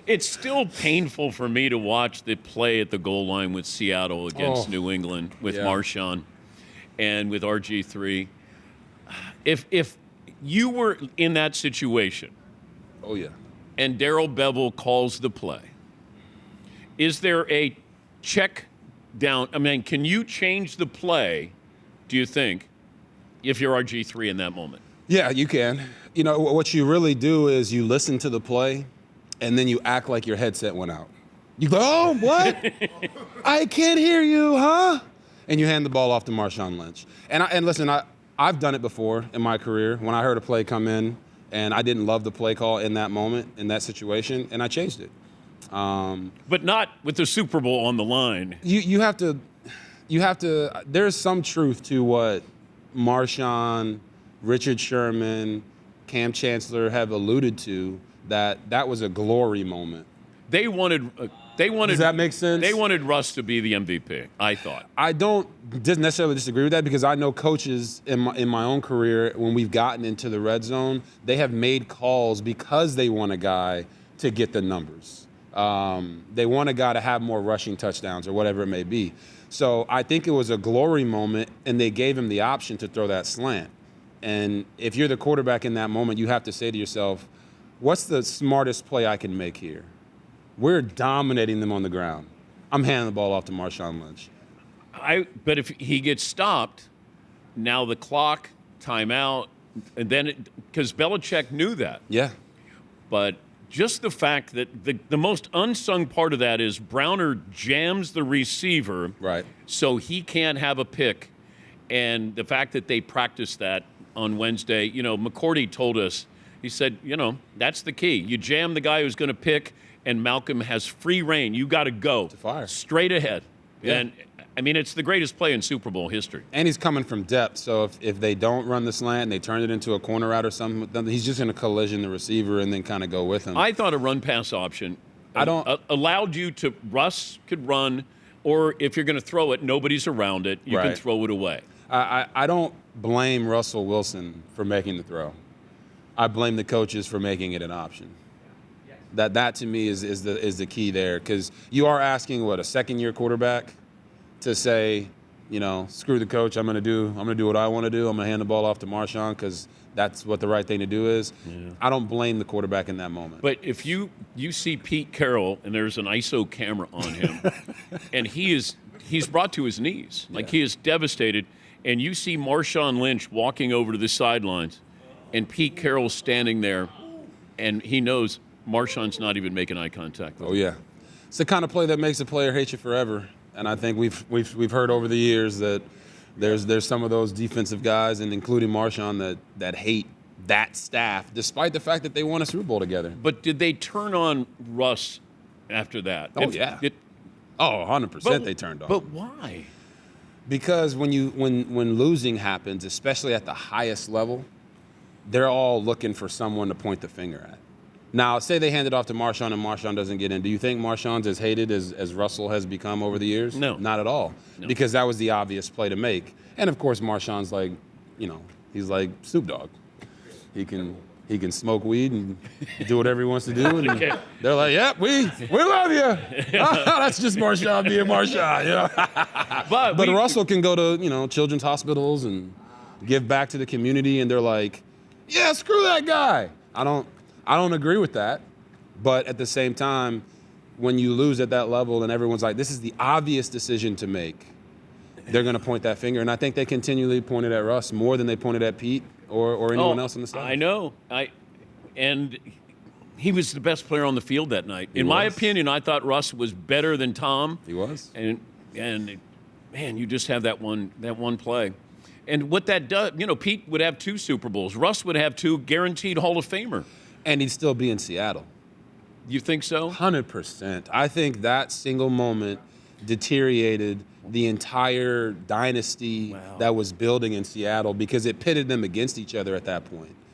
It's still painful for me to watch the play at the goal line with Seattle against New England with Marshawn and with RG3. If you were in that situation, and Darrell Bevell calls the play, is there a check down? I mean, can you change the play, do you think, if you're RG3 in that moment? Yeah, you can. You know, what you really do is you listen to the play, and then you act like your headset went out. You go, oh, what? I can't hear you, huh? And you hand the ball off to Marshawn Lynch. And listen, I've done it before in my career when I heard a play come in and I didn't love the play call in that moment, in that situation, and I changed it. But not with the Super Bowl on the line. You have to, there's some truth to what Marshawn, Richard Sherman, Cam Chancellor have alluded to, that was a glory moment. They wanted. Does that make sense? They wanted Russ to be the MVP, I thought. I don't necessarily disagree with that because I know coaches in my own career, when we've gotten into the red zone, they have made calls because they want a guy to get the numbers. They want a guy to have more rushing touchdowns or whatever it may be. So I think it was a glory moment, and they gave him the option to throw that slant. And if you're the quarterback in that moment, you have to say to yourself, what's the smartest play I can make here? We're dominating them on the ground. I'm handing the ball off to Marshawn Lynch. But if he gets stopped, now the clock, timeout, and then because Belichick knew that. Yeah. But just the fact that the most unsung part of that is Browner jams the receiver, right, so he can't have a pick, and the fact that they practiced that on Wednesday. You know, McCourty told us. He said, you know, that's the key. You jam the guy who's going to pick, and Malcolm has free reign. You got to go straight ahead. Yeah. And, I mean, it's the greatest play in Super Bowl history. And he's coming from depth, so if they don't run the slant and they turn it into a corner route or something, he's just going to collision the receiver and then kind of go with him. I thought a run-pass option allowed you to – Russ could run, or if you're going to throw it, nobody's around it. You can throw it away. I don't blame Russell Wilson for making the throw. I blame the coaches for making it an option. That to me is the key there, because you are asking a second-year quarterback to say, you know, screw the coach. I'm gonna do what I want to do. I'm gonna hand the ball off to Marshawn because that's what the right thing to do is. Yeah. I don't blame the quarterback in that moment. But if you see Pete Carroll and there's an ISO camera on him, and he's brought to his knees, like he is devastated, and you see Marshawn Lynch walking over to the sidelines, and Pete Carroll's standing there, and he knows Marshawn's not even making eye contact with him. Yeah. It's the kind of play that makes a player hate you forever. And I think we've heard over the years that there's some of those defensive guys, and including Marshawn, that hate that staff, despite the fact that they won a Super Bowl together. But did they turn on Russ after that? Oh, 100% they turned on. But why? Because when losing happens, especially at the highest level, they're all looking for someone to point the finger at. Now, say they hand it off to Marshawn and Marshawn doesn't get in. Do you think Marshawn's as hated as Russell has become over the years? No. Not at all. No. Because that was the obvious play to make. And, of course, Marshawn's like, you know, he's like Snoop Dogg. He can smoke weed and do whatever he wants to do. And they're like, yep, we love you. That's just Marshawn being Marshawn. You know? But Russell can go to, you know, children's hospitals and give back to the community, and they're like, yeah, screw that guy. I don't agree with that, but at the same time, when you lose at that level and everyone's like, this is the obvious decision to make, they're going to point that finger. And I think they continually pointed at Russ more than they pointed at Pete or anyone else on the side. I know. And he was the best player on the field that night. In my opinion, I thought Russ was better than Tom. He was. And man, you just have that one play. And what that does, you know, Pete would have 2 Super Bowls. Russ would have 2 guaranteed Hall of Famer. And he'd still be in Seattle. You think so? 100%. I think that single moment deteriorated the entire dynasty that was building in Seattle because it pitted them against each other at that point.